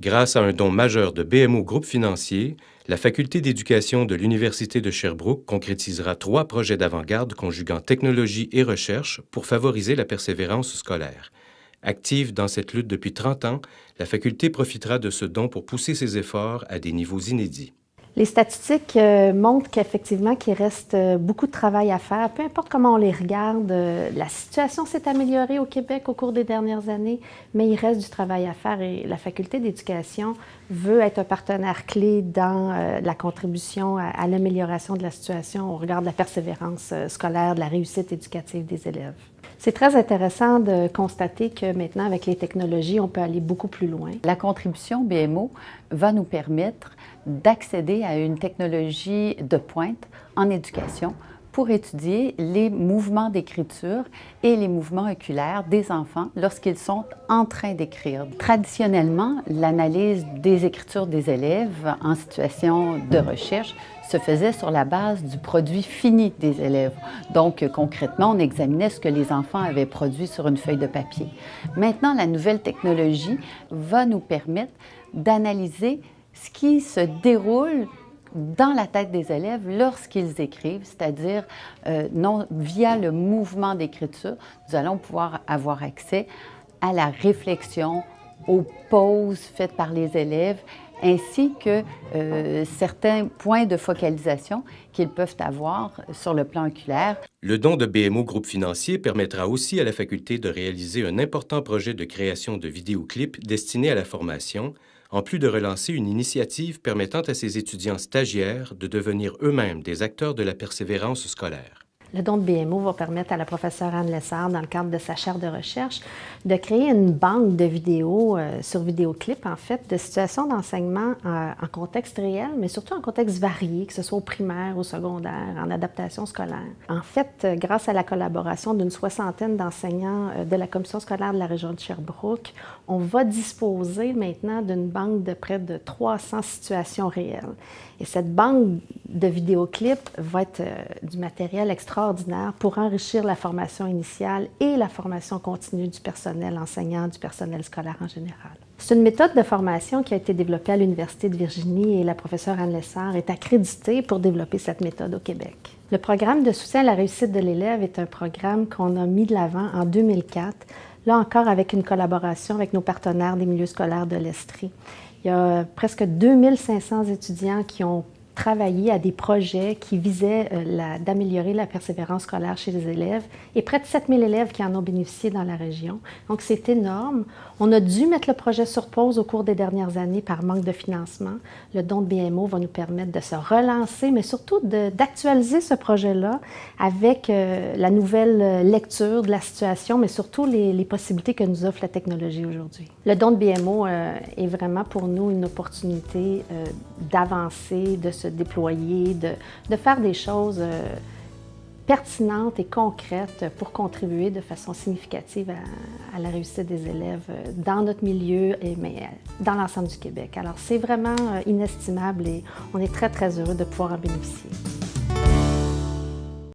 Grâce à un don majeur de BMO Groupe Financier, la Faculté d'éducation de l'Université de Sherbrooke concrétisera 3 projets d'avant-garde conjuguant technologie et recherche pour favoriser la persévérance scolaire. Active dans cette lutte depuis 30 ans, la Faculté profitera de ce don pour pousser ses efforts à des niveaux inédits. Les statistiques montrent qu'effectivement, qu'il reste beaucoup de travail à faire. Peu importe comment on les regarde, la situation s'est améliorée au Québec au cours des dernières années, mais il reste du travail à faire et la Faculté d'éducation veut être un partenaire clé dans la contribution à l'amélioration de la situation au regard de la persévérance scolaire, de la réussite éducative des élèves. C'est très intéressant de constater que maintenant, avec les technologies, on peut aller beaucoup plus loin. La contribution BMO va nous permettre d'accéder à une technologie de pointe en éducation pour étudier les mouvements d'écriture et les mouvements oculaires des enfants lorsqu'ils sont en train d'écrire. Traditionnellement, l'analyse des écritures des élèves en situation de recherche se faisait sur la base du produit fini des élèves. Donc, concrètement, on examinait ce que les enfants avaient produit sur une feuille de papier. Maintenant, la nouvelle technologie va nous permettre d'analyser ce qui se déroule dans la tête des élèves lorsqu'ils écrivent, c'est-à-dire non via le mouvement d'écriture, nous allons pouvoir avoir accès à la réflexion, aux pauses faites par les élèves, ainsi que certains points de focalisation qu'ils peuvent avoir sur le plan oculaire. Le don de BMO Groupe Financier permettra aussi à la Faculté de réaliser un important projet de création de vidéoclips destinés à la formation, en plus de relancer une initiative permettant à ses étudiants stagiaires de devenir eux-mêmes des acteurs de la persévérance scolaire. Le don de BMO va permettre à la professeure Anne Lessard, dans le cadre de sa chaire de recherche, de créer une banque de vidéos sur vidéoclip, en fait, de situations d'enseignement en contexte réel, mais surtout en contexte varié, que ce soit au primaire, au secondaire, en adaptation scolaire. En fait, grâce à la collaboration d'une 60aine d'enseignants de la commission scolaire de la région de Sherbrooke, on va disposer maintenant d'une banque de près de 300 situations réelles. Et cette banque de vidéoclips va être du matériel extraordinaire pour enrichir la formation initiale et la formation continue du personnel enseignant, du personnel scolaire en général. C'est une méthode de formation qui a été développée à l'Université de Virginie et la professeure Anne Lessard est accréditée pour développer cette méthode au Québec. Le programme de soutien à la réussite de l'élève est un programme qu'on a mis de l'avant en 2004, là encore avec une collaboration avec nos partenaires des milieux scolaires de l'Estrie. Il y a presque 2500 étudiants qui ont travaillé à des projets qui visaient d'améliorer la persévérance scolaire chez les élèves et près de 7000 élèves qui en ont bénéficié dans la région. Donc, c'est énorme. On a dû mettre le projet sur pause au cours des dernières années par manque de financement. Le don de BMO va nous permettre de se relancer, mais surtout d'actualiser ce projet-là avec la nouvelle lecture de la situation, mais surtout les possibilités que nous offre la technologie aujourd'hui. Le don de BMO est vraiment pour nous une opportunité d'avancer, de se déployer, de faire des choses pertinentes et concrètes pour contribuer de façon significative à la réussite des élèves dans notre milieu, mais dans l'ensemble du Québec. Alors, c'est vraiment inestimable et on est très, très heureux de pouvoir en bénéficier.